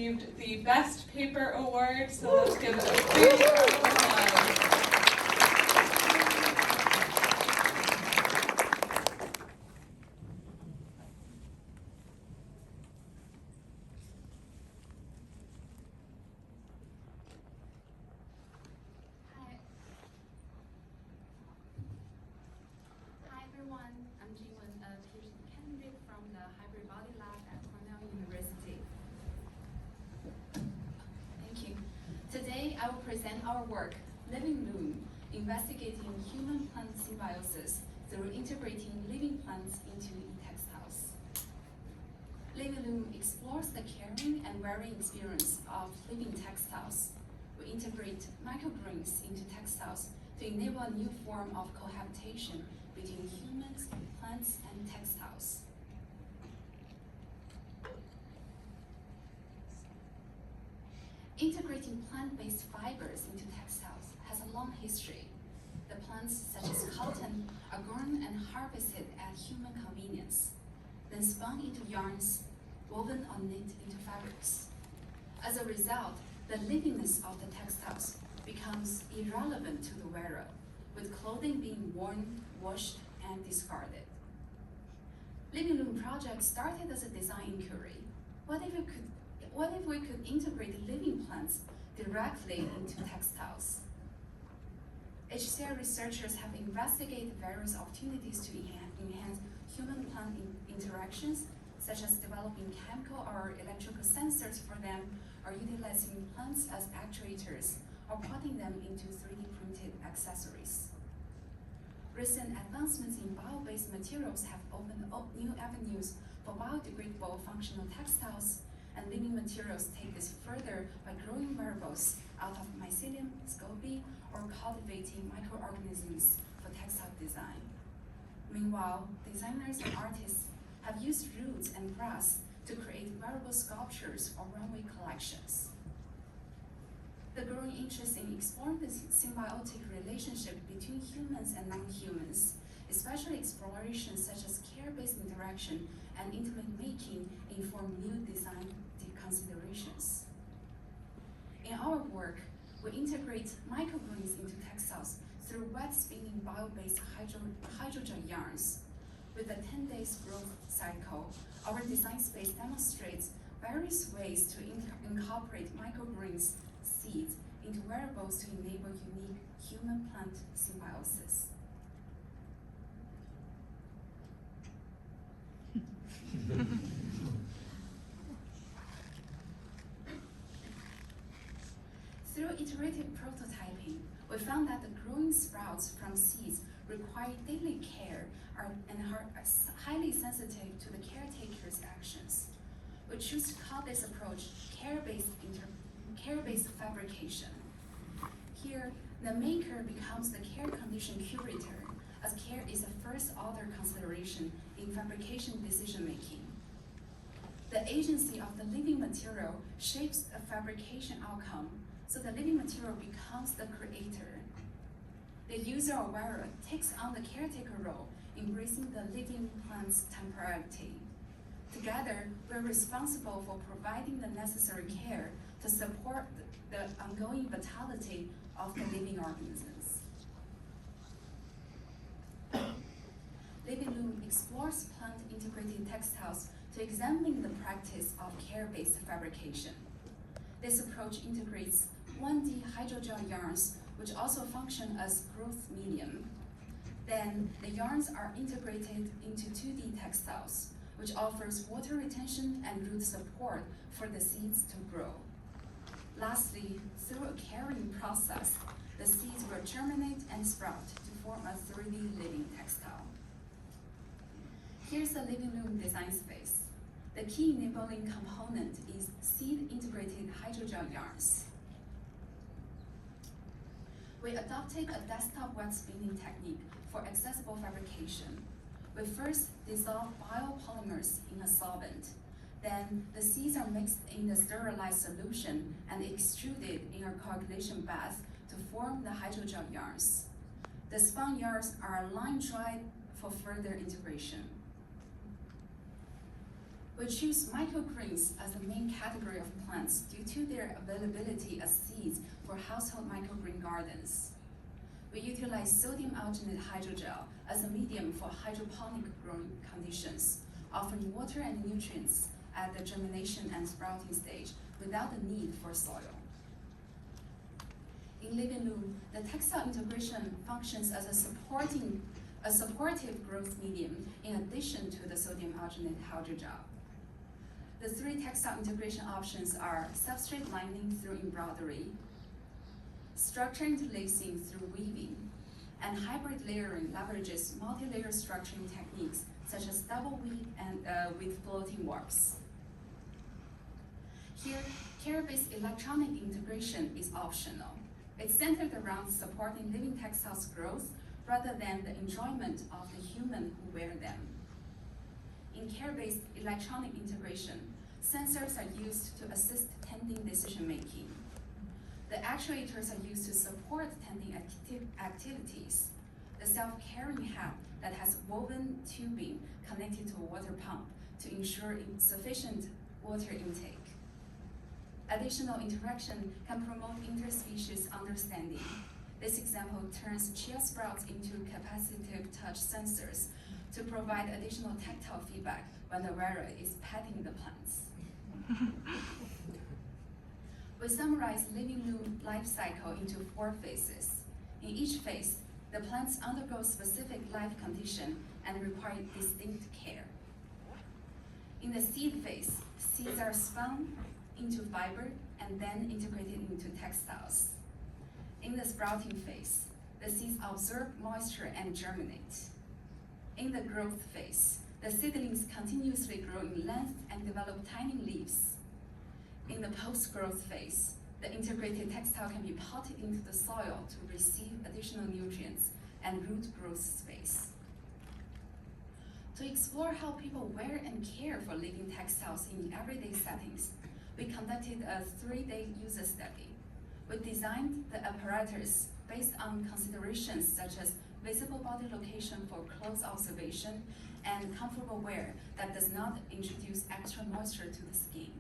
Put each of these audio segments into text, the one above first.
Received the Best Paper Award, so let's give it a big round of applause. Hi everyone, I'm Jingwen, a PhD candidate from the Hybrid Body Lab at Cornell University. Thank you. Today I will present our work, LivingLoom, investigating human-plant symbiosis through integrating living plants into e-textiles. LivingLoom explores the caring and wearing experience of living textiles. We integrate microgreens into textiles to enable a new form of cohabitation between humans, plants, and textiles. Integrating plant-based fibers into textiles has a long history. The plants, such as cotton, are grown and harvested at human convenience, then spun into yarns, woven or knit into fabrics. As a result, the livingness of the textiles becomes irrelevant to the wearer, with clothing being worn, washed, and discarded. LivingLoom project started as a design inquiry. What if we could integrate living plants directly into textiles? HCI researchers have investigated various opportunities to enhance human-plant interactions, such as developing chemical or electrical sensors for them, or utilizing plants as actuators, or putting them into 3D printed accessories. Recent advancements in bio-based materials have opened up new avenues for biodegradable functional textiles, and living materials take this further by growing wearables out of mycelium, SCOBY, or cultivating microorganisms for textile design. Meanwhile, designers and artists have used roots and grass to create wearable sculptures or runway collections. The growing interest in exploring the symbiotic relationship between humans and non-humans, especially explorations such as care-based interaction and intimate making, inform new design considerations. In our work, we integrate microgreens into textiles through wet spinning bio-based hydrogel yarns. With a 10 days growth cycle, our design space demonstrates various ways to incorporate microgreens seeds into wearables to enable unique human-plant symbiosis. Through iterative prototyping, we found that the growing sprouts from seeds require daily care and are highly sensitive to the caretaker's actions. We choose to call this approach care-based fabrication. Here, the maker becomes the care condition curator, as care is the first order consideration in fabrication decision-making. The agency of the living material shapes the fabrication outcome, so the living material becomes the creator. The user or wearer takes on the caretaker role, embracing the living plant's temporality. Together, we're responsible for providing the necessary care to support the ongoing vitality of the living organisms. LivingLoom explores plant-integrated textiles to examine the practice of care-based fabrication. This approach integrates 1D hydrogel yarns, which also function as growth medium. Then, the yarns are integrated into 2D textiles, which offers water retention and root support for the seeds to grow. Lastly, through a carrying process, the seeds will germinate and sprout to form a 3D living textile. Here's the LivingLoom design space. The key enabling component is seed-integrated hydrogel yarns. We adopted a desktop wet spinning technique for accessible fabrication. We first dissolve biopolymers in a solvent. Then the seeds are mixed in the sterilized solution and extruded in a coagulation bath to form the hydrogel yarns. The spun yarns are line dried for further integration. We choose microgreens as the main category of plants due to their availability as seeds for household microgreen gardens. We utilize sodium alginate hydrogel as a medium for hydroponic growing conditions, offering water and nutrients at the germination and sprouting stage without the need for soil. In LivingLoom, the textile integration functions as a supportive growth medium in addition to the sodium alginate hydrogel. The three textile integration options are substrate lining through embroidery, structure interlacing through weaving, and hybrid layering leverages multi-layer structuring techniques such as double weave and with floating warps. Here, care-based electronic integration is optional. It's centered around supporting living textiles' growth rather than the enjoyment of the human who wear them. In care-based electronic integration, sensors are used to assist tending decision-making. The actuators are used to support tending activities. The self-carrying hat that has woven tubing connected to a water pump to ensure sufficient water intake. Additional interaction can promote interspecies understanding. This example turns chia sprouts into capacitive touch sensors to provide additional tactile feedback when the wearer is petting the plants. We summarize LivingLoom life cycle into 4 phases. In each phase, the plants undergo specific life condition and require distinct care. In the seed phase, seeds are spun into fiber and then integrated into textiles. In the sprouting phase, the seeds absorb moisture and germinate. In the growth phase, the seedlings continuously grow in length and develop tiny leaves. In the post-growth phase, the integrated textile can be potted into the soil to receive additional nutrients and root growth space. To explore how people wear and care for living textiles in everyday settings, we conducted a 3-day user study. We designed the apparatus based on considerations such as visible body location for close observation and comfortable wear that does not introduce extra moisture to the skin.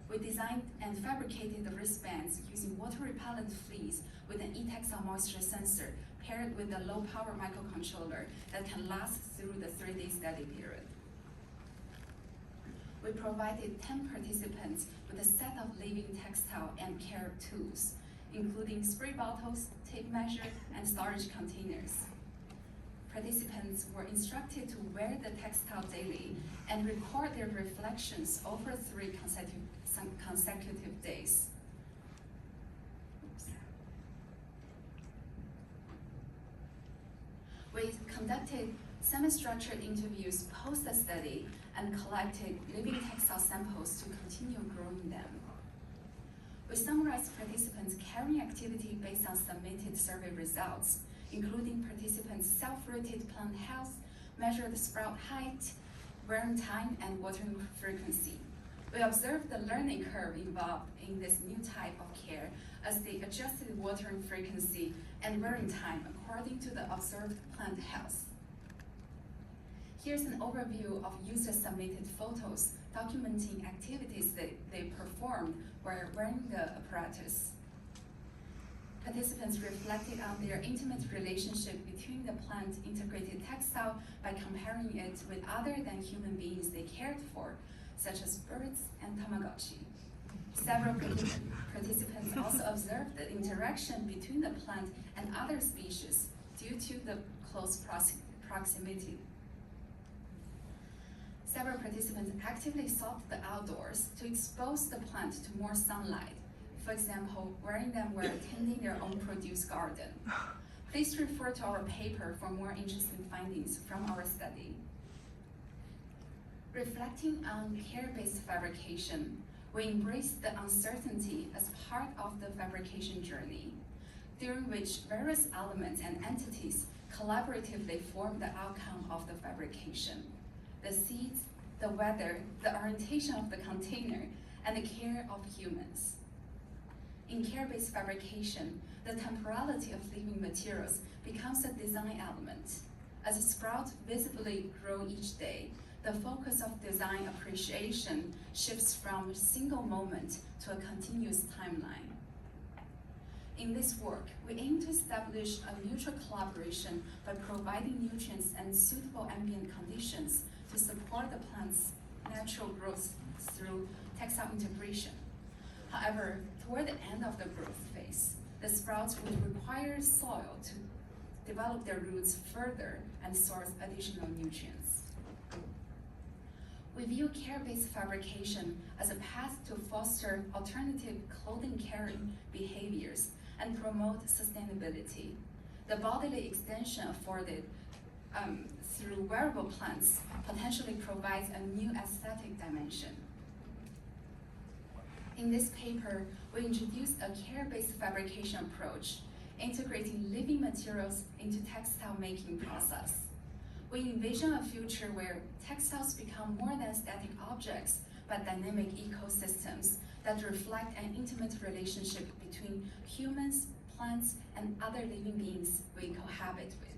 We designed and fabricated the wristbands using water-repellent fleece with an e-textile moisture sensor paired with a low-power microcontroller that can last through the 3-day study period. We provided 10 participants with a set of living textile and care tools, including spray bottles, tape measure, and storage containers. Participants were instructed to wear the textile daily and record their reflections over 3 consecutive days. We conducted semi-structured interviews post the study and collected living textile samples to continue growing them. We summarized participants' caring activity based on submitted survey results, including participants' self-rated plant health, measured sprout height, wearing time, and watering frequency. We observed the learning curve involved in this new type of care as they adjusted watering frequency and wearing time according to the observed plant health. Here's an overview of user-submitted photos documenting activities that they performed while wearing the apparatus. Participants reflected on their intimate relationship between the plant integrated textile by comparing it with other than human beings they cared for, such as birds and Tamagotchi. Several participants also observed the interaction between the plant and other species due to the close proximity. Several participants actively sought the outdoors to expose the plant to more sunlight. For example, wearing them while tending their own produce garden. Please refer to our paper for more interesting findings from our study. Reflecting on care-based fabrication, we embrace the uncertainty as part of the fabrication journey, during which various elements and entities collaboratively form the outcome of the fabrication. The seeds, the weather, the orientation of the container, and the care of humans. In care-based fabrication, the temporality of living materials becomes a design element. As sprouts visibly grow each day, the focus of design appreciation shifts from a single moment to a continuous timeline. In this work, we aim to establish a mutual collaboration by providing nutrients and suitable ambient conditions to support the plant's natural growth through textile integration. However, toward the end of the growth phase, the sprouts would require soil to develop their roots further and source additional nutrients. We view care-based fabrication as a path to foster alternative clothing-carrying behaviors and promote sustainability. The bodily extension afforded through wearable plants potentially provides a new aesthetic dimension. In this paper, we introduced a care-based fabrication approach, integrating living materials into textile making process. We envision a future where textiles become more than static objects, but dynamic ecosystems that reflect an intimate relationship between humans, plants, and other living beings we cohabit with.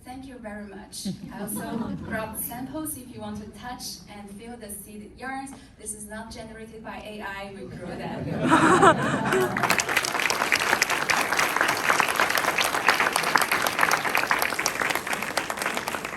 Thank you very much. I also brought samples if you want to touch and feel the seeded yarns. This is not generated by AI, we grew them.